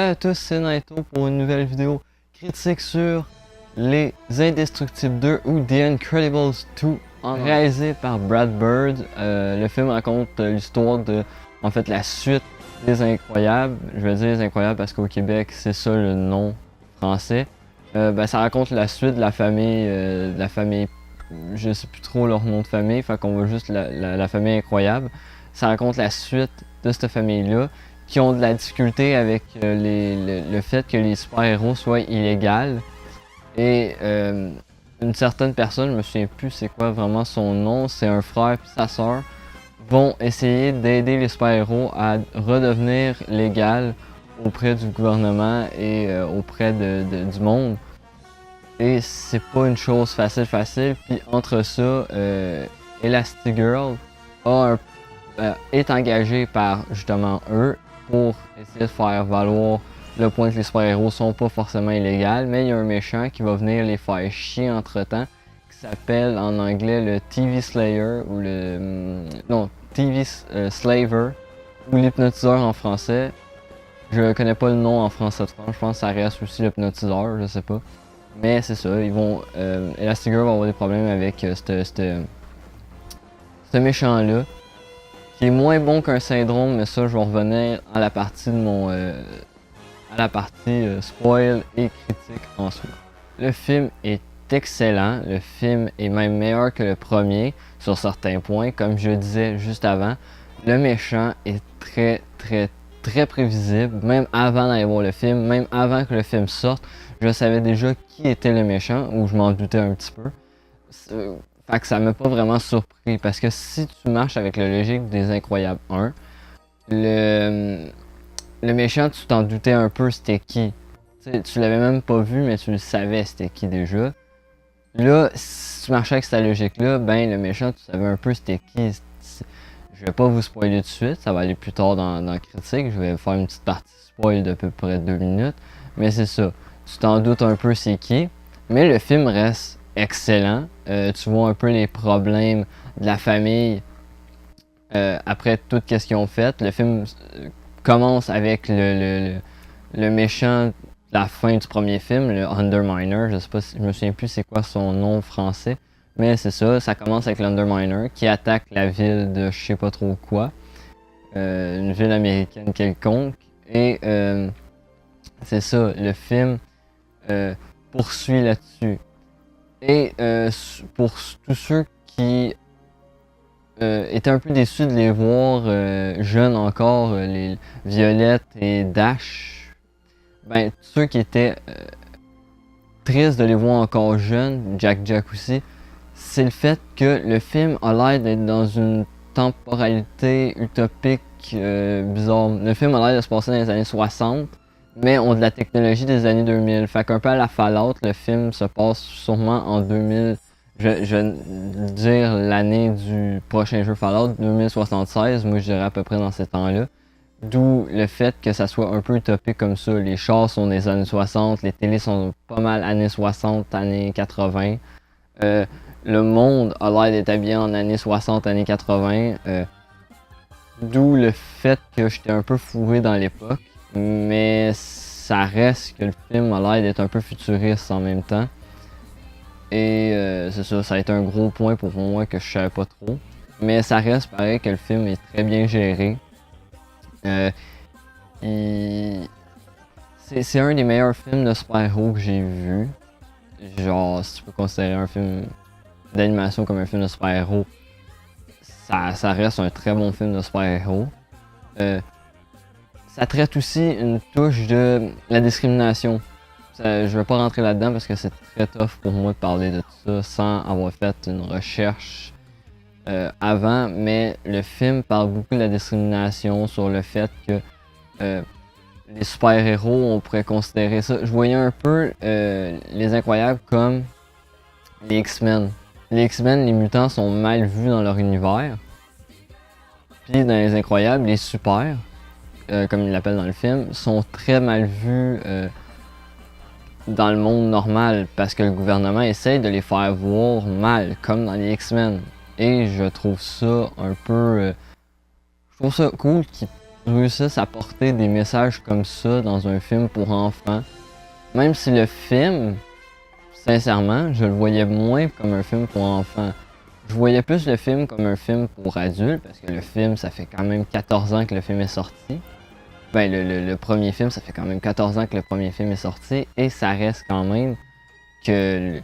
Salut à tous, c'est Naito pour une nouvelle vidéo critique sur Les Indestructibles 2 ou The Incredibles 2, réalisé par Brad Bird. Le film raconte l'histoire de, la suite des Incroyables. Je vais dire Les Incroyables parce qu'au Québec, c'est ça le nom français. Ça raconte la suite de la famille, je sais plus trop leur nom de famille, fait qu'on voit juste la famille Incroyable. Ça raconte la suite de cette famille-là, qui ont de la difficulté avec le fait que les super-héros soient illégaux. Et une certaine personne, je me souviens plus c'est quoi vraiment son nom, c'est un frère et sa sœur, vont essayer d'aider les super-héros à redevenir légaux auprès du gouvernement et auprès du monde. Et c'est pas une chose facile. Puis entre ça, Elastigirl est engagée par justement eux pour essayer de faire valoir le point que les super-héros sont pas forcément illégaux, mais il y a un méchant qui va venir les faire chier entre-temps, qui s'appelle en anglais le TV Slayer ou TV Slaver ou l'hypnotiseur en français. Je connais pas le nom en français de France, je pense que ça reste aussi l'hypnotiseur, je sais pas. Mais c'est ça, Elastigirl va avoir des problèmes avec ce méchant-là, qui est moins bon qu'un syndrome, mais ça je vais revenir à la partie de spoil et critique ensuite. Le film est excellent, le film est même meilleur que le premier sur certains points, comme je disais juste avant. Le méchant est très prévisible, même avant d'aller voir le film, même avant que le film sorte, je savais déjà qui était le méchant, ou je m'en doutais un petit peu. Fait que ça m'a pas vraiment surpris, parce que si tu marches avec la logique des Incroyables 1, le méchant, tu t'en doutais un peu c'était qui. Tu l'avais même pas vu, mais tu le savais c'était qui déjà. Là, si tu marchais avec cette logique-là, ben le méchant, tu savais un peu c'était qui. Je vais pas vous spoiler tout de suite, ça va aller plus tard dans la critique. Je vais faire une petite partie spoil d'à peu près 2 minutes. Mais c'est ça, tu t'en doutes un peu c'est qui. Mais le film reste excellent. Tu vois un peu les problèmes de la famille après tout ce qu'ils ont fait. Le film commence avec le méchant de la fin du premier film, le Underminer. Je sais pas si je me souviens plus c'est quoi son nom français. Mais c'est ça commence avec l'Underminer qui attaque la ville de je sais pas trop quoi. Une ville américaine quelconque. Et c'est ça, le film poursuit là-dessus. Et pour tous ceux qui étaient un peu déçus de les voir jeunes encore, les Violette et Dash, ben ceux qui étaient tristes de les voir encore jeunes, Jack aussi, c'est le fait que le film a l'air d'être dans une temporalité utopique bizarre. Le film a l'air de se passer dans les années 60, mais ont de la technologie des années 2000. Fait qu'un peu à la Fallout, le film se passe sûrement en 2000. Je vais dire l'année du prochain jeu Fallout, 2076. Moi, je dirais à peu près dans ces temps-là. D'où le fait que ça soit un peu utopique comme ça. Les chars sont des années 60, les télés sont pas mal années 60, années 80. Le monde a l'air d'être habillé en années 60, années 80. D'où le fait que j'étais un peu fourré dans l'époque. Mais ça reste que le film a l'air d'être un peu futuriste en même temps. Et c'est ça, ça a été un gros point pour moi que je savais pas trop. Mais ça reste pareil que le film est très bien géré. C'est un des meilleurs films de super-héros que j'ai vu. Genre, si tu peux considérer un film d'animation comme un film de super-héros, ça reste un très bon film de super-héros. Ça traite aussi une touche de la discrimination. Je vais pas rentrer là-dedans parce que c'est très tough pour moi de parler de tout ça sans avoir fait une recherche avant, mais le film parle beaucoup de la discrimination sur le fait que les super-héros, on pourrait considérer ça. Je voyais un peu les Incroyables comme les X-Men. Les X-Men, les mutants sont mal vus dans leur univers. Puis dans les Incroyables, les super, comme ils l'appellent dans le film, sont très mal vus dans le monde normal parce que le gouvernement essaye de les faire voir mal, comme dans les X-Men. Et je trouve ça un peu... je trouve ça cool qu'ils réussissent à porter des messages comme ça dans un film pour enfants. Même si le film, sincèrement, je le voyais moins comme un film pour enfants. Je voyais plus le film comme un film pour adultes, parce que le film, ça fait quand même 14 ans que le film est sorti. Ben, le premier film, ça fait quand même 14 ans que le premier film est sorti, et ça reste quand même que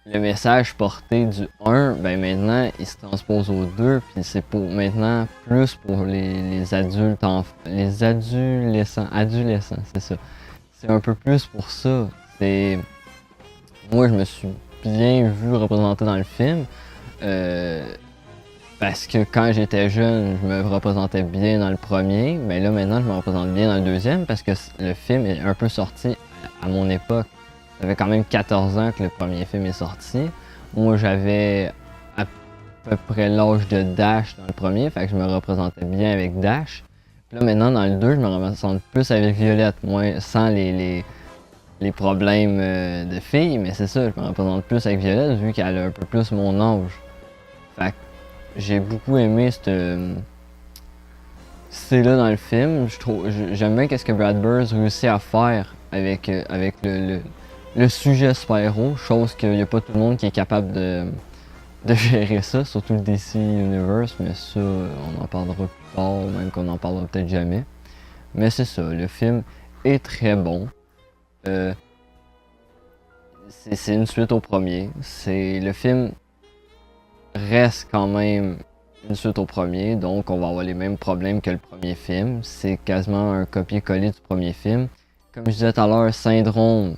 le message porté du 1, ben maintenant, il se transpose au 2, puis c'est pour maintenant plus pour les adultes, les adolescents, c'est ça. C'est un peu plus pour ça. C'est... Moi, je me suis bien vu représenté dans le film, parce que quand j'étais jeune, je me représentais bien dans le premier, mais là maintenant, je me représente bien dans le deuxième, parce que le film est un peu sorti à mon époque. Ça fait quand même 14 ans que le premier film est sorti. Moi, j'avais à peu près l'âge de Dash dans le premier, fait que je me représentais bien avec Dash. Puis là, maintenant, dans le 2, je me représente plus avec Violette, moins sans les problèmes de fille, mais c'est ça, je me représente plus avec Violette vu qu'elle a un peu plus mon âge. Fait que j'ai beaucoup aimé c'est là dans le film. J'aime bien ce que Brad Bird réussit à faire avec le sujet super-héros, chose qu'il n'y a pas tout le monde qui est capable de gérer ça, surtout le DC Universe, mais ça, on en parlera plus tard, même qu'on en parlera peut-être jamais. Mais c'est ça, le film est très bon. C'est une suite au premier. Le film reste quand même une suite au premier, donc on va avoir les mêmes problèmes que le premier film. C'est quasiment un copier-coller du premier film. Comme je disais tout à l'heure, Syndrome,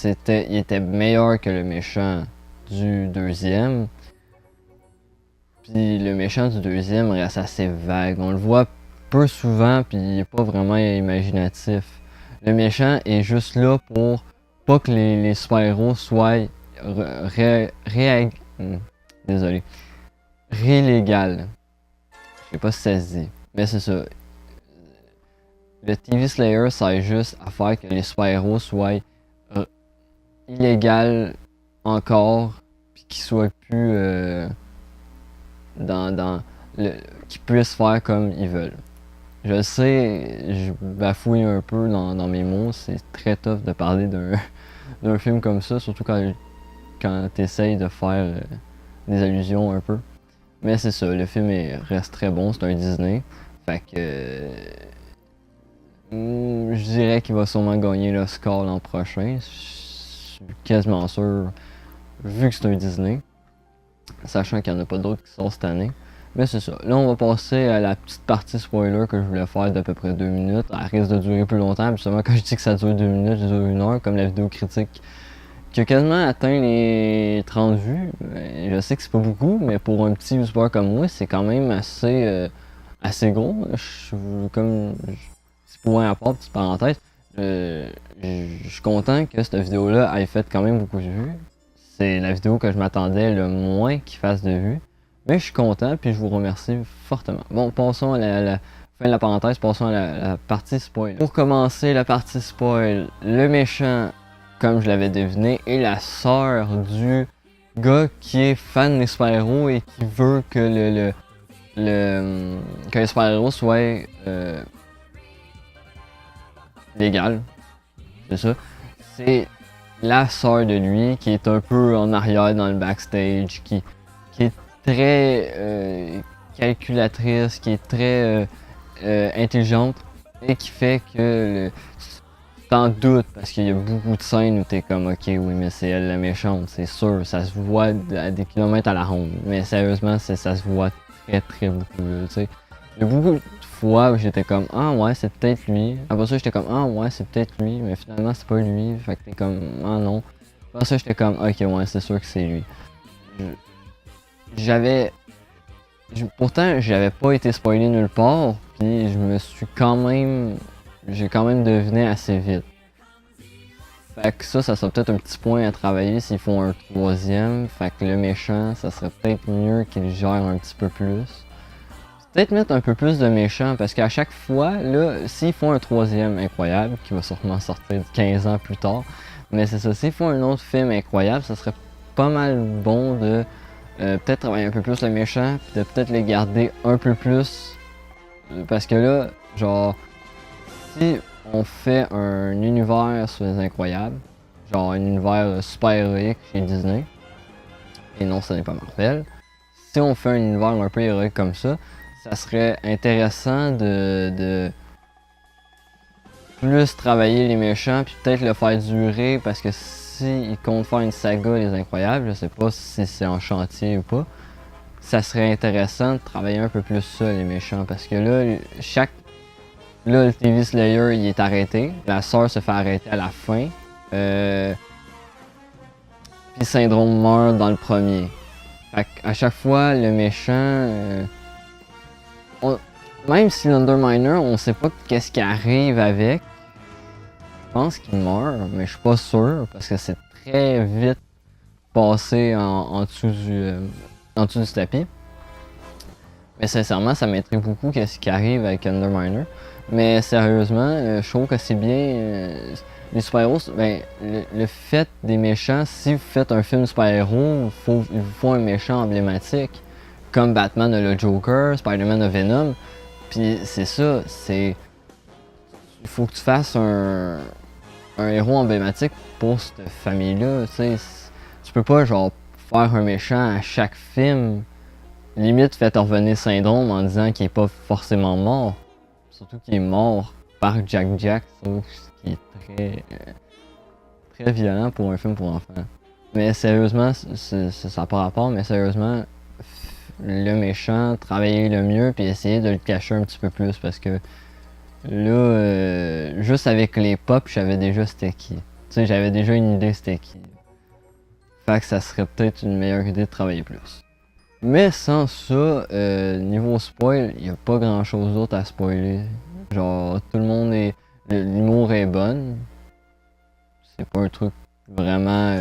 il était meilleur que le méchant du deuxième. Puis le méchant du deuxième reste assez vague. On le voit peu souvent, puis il n'est pas vraiment imaginatif. Le méchant est juste là pour pas que les super-héros soient désolé. Rélégal. Je sais pas si ça se dit. Mais c'est ça. Le TV Slayer sert juste à faire que les super-héros soient illégaux encore, puis qu'ils soient plus qu'ils puissent faire comme ils veulent. Je sais, je bafouille un peu dans mes mots, c'est très tough de parler d'un film comme ça, surtout quand tu essayes de faire des allusions un peu. Mais c'est ça, le film reste très bon, c'est un Disney. Fait que je dirais qu'il va sûrement gagner l'Oscar l'an prochain. Je suis quasiment sûr, vu que c'est un Disney. Sachant qu'il n'y en a pas d'autres qui sortent cette année. Mais c'est ça. Là, on va passer à la petite partie spoiler que je voulais faire d'à peu près 2 minutes. Elle risque de durer plus longtemps. Justement, quand je dis que ça dure 2 minutes, ça dure 1 heure, comme la vidéo critique qui a quasiment atteint les 30 vues. Je sais que c'est pas beaucoup, mais pour un petit youtubeur comme moi, c'est quand même assez gros. Petit point à part, petite parenthèse, je suis content que cette vidéo-là ait fait quand même beaucoup de vues. C'est la vidéo que je m'attendais le moins qu'il fasse de vues. Mais je suis content, puis je vous remercie fortement. Bon, passons à la fin de la parenthèse, passons à la partie spoil. Pour commencer la partie spoil, le méchant, comme je l'avais deviné, est la sœur du gars qui est fan des super-héros et qui veut que que les super-héros soient légal. C'est ça. C'est la sœur de lui qui est un peu en arrière dans le backstage, qui est très calculatrice, qui est très intelligente et qui fait que t'en doutes parce qu'il y a beaucoup de scènes où t'es comme ok oui mais c'est elle la méchante, c'est sûr, ça se voit à des kilomètres à la ronde, mais sérieusement ça se voit très beaucoup là, tu sais. Il y a beaucoup de fois où j'étais comme ah ouais c'est peut-être lui, après ça j'étais comme ah ouais c'est peut-être lui, mais finalement c'est pas lui, fait que t'es comme ah non, après ça j'étais comme ok ouais c'est sûr que c'est lui. Pourtant j'avais pas été spoilé nulle part, puis j'ai quand même deviné assez vite. Fait que ça sera peut-être un petit point à travailler s'ils font un troisième. Fait que le méchant, ça serait peut-être mieux qu'il gère un petit peu plus. Peut-être mettre un peu plus de méchants, parce qu'à chaque fois, là, s'ils font un troisième incroyable, qui va sûrement sortir 15 ans plus tard, mais c'est ça, s'ils font un autre film incroyable, ça serait pas mal bon de peut-être travailler un peu plus le méchant, puis de peut-être les garder un peu plus Parce que là, genre, si on fait un univers sur les Incroyables, genre un univers super-héroïque chez Disney, et non, ce n'est pas Marvel, si on fait un univers un peu héroïque comme ça serait intéressant de plus travailler les méchants, puis peut-être le faire durer, parce que s'ils comptent faire une saga Les Incroyables, je sais pas si c'est en chantier ou pas, ça serait intéressant de travailler un peu plus ça, les méchants, parce que là, là, le TV Slayer, il est arrêté, la sœur se fait arrêter à la fin, puis Syndrome meurt dans le premier. Fait à chaque fois, le méchant... même si l'Underminer, on sait pas qu'est-ce qui arrive avec. Je pense qu'il meurt, mais je suis pas sûr parce que c'est très vite passé en dessous du tapis. Mais sincèrement, ça m'intrigue beaucoup qu'est-ce qui arrive avec Underminer. Mais sérieusement, je trouve que c'est bien. Les super-héros, ben, le fait des méchants, si vous faites un film super-héros, il vous faut un méchant emblématique. Comme Batman a le Joker, Spider-Man a Venom. Puis c'est ça, c'est. Il faut que tu fasses un héros emblématique pour cette famille-là. Tu peux pas genre faire un méchant à chaque film. Limite, fait revenir Syndrome en disant qu'il est pas forcément mort. Surtout qu'il est mort par Jack Jack, ce qui est très violent pour un film pour enfants. Mais sérieusement, ça n'a pas rapport, mais sérieusement, le méchant, travailler le mieux puis essayer de le cacher un petit peu plus parce que là, juste avec les pop, je savais déjà c'était qui. Tu sais, j'avais déjà une idée c'était qui. Fait que ça serait peut-être une meilleure idée de travailler plus. Mais sans ça, niveau spoil, il n'y a pas grand chose d'autre à spoiler. Genre, tout le monde est. L'humour est bon. C'est pas un truc vraiment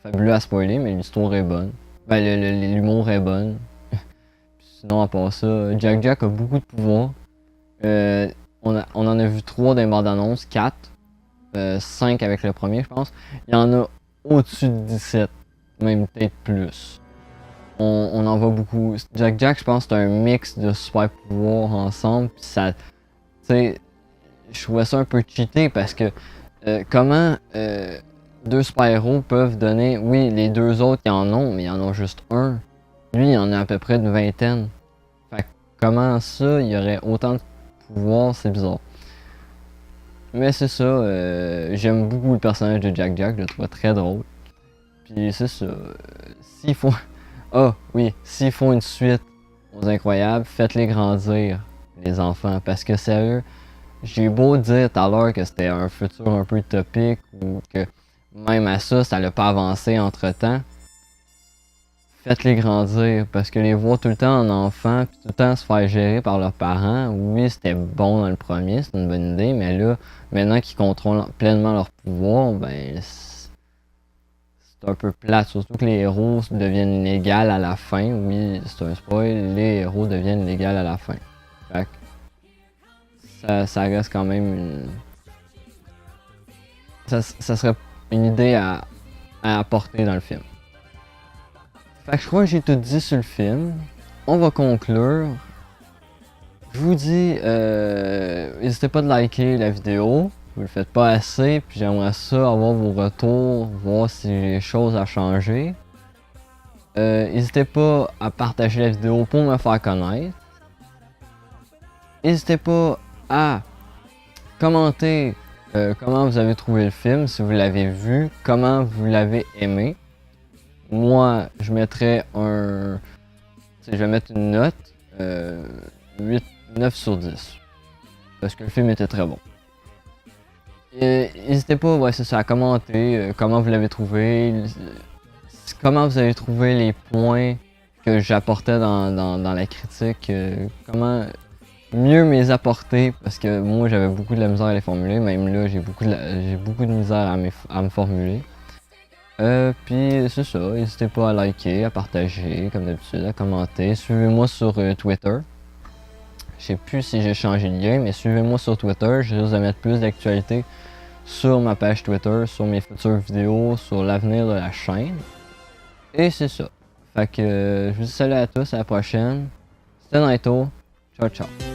fabuleux à spoiler, mais l'histoire est bonne. Ben, l'humour est bon. Sinon, à part ça, Jack Jack a beaucoup de pouvoirs. On en a vu 3 dans les bandes annonces, 4. 5 avec le premier, je pense. Il y en a au-dessus de 17. Même peut-être plus. On en voit beaucoup. Jack Jack, je pense que c'est un mix de super pouvoirs ensemble. Pis ça. Tu sais, je trouvais ça un peu cheaté parce que comment 2 super-héros peuvent donner. Oui, les 2 autres ils en ont, mais ils en ont juste un. Lui, il en a à peu près une vingtaine. Fait que comment ça, il y aurait autant de pouvoirs, c'est bizarre. Mais c'est ça, j'aime beaucoup le personnage de Jack Jack, je le trouve très drôle. Puis c'est ça. S'ils font. Ah oui, s'ils font une suite aux Incroyables, faites-les grandir, les enfants. Parce que sérieux, j'ai beau dire tout à l'heure que c'était un futur un peu utopique ou que même à ça l'a pas avancé entre temps. Faites-les grandir parce que les voir tout le temps en enfant puis tout le temps se faire gérer par leurs parents, oui c'était bon dans le premier, c'est une bonne idée, mais là, maintenant qu'ils contrôlent pleinement leur pouvoir, ben c'est un peu plate, surtout que les héros deviennent légaux à la fin. Oui, c'est un spoil, les héros deviennent légaux à la fin. Fait que ça reste quand même une... Ça serait une idée à apporter dans le film. Fait que je crois que j'ai tout dit sur le film. On va conclure. Je vous dis, n'hésitez pas de liker la vidéo. Vous le faites pas assez, puis j'aimerais ça avoir vos retours, voir si j'ai des choses à changer. N'hésitez pas à partager la vidéo pour me faire connaître. N'hésitez pas à commenter comment vous avez trouvé le film, si vous l'avez vu, comment vous l'avez aimé. Moi, je mettrais un... Je vais mettre une note 9 sur 10. Parce que le film était très bon. N'hésitez pas, ouais, c'est ça, à commenter comment vous l'avez trouvé, comment vous avez trouvé les points que j'apportais dans la critique, comment mieux me les apporter, parce que moi j'avais beaucoup de la misère à les formuler, même là j'ai beaucoup de misère à me formuler. Puis c'est ça, n'hésitez pas à liker, à partager comme d'habitude, à commenter, suivez-moi sur Twitter. Je sais plus si j'ai changé de lien, mais suivez-moi sur Twitter, je risque de mettre plus d'actualités sur ma page Twitter, sur mes futures vidéos, sur l'avenir de la chaîne. Et c'est ça. Fait que je vous dis salut à tous, à la prochaine. C'était Naito. Ciao, ciao.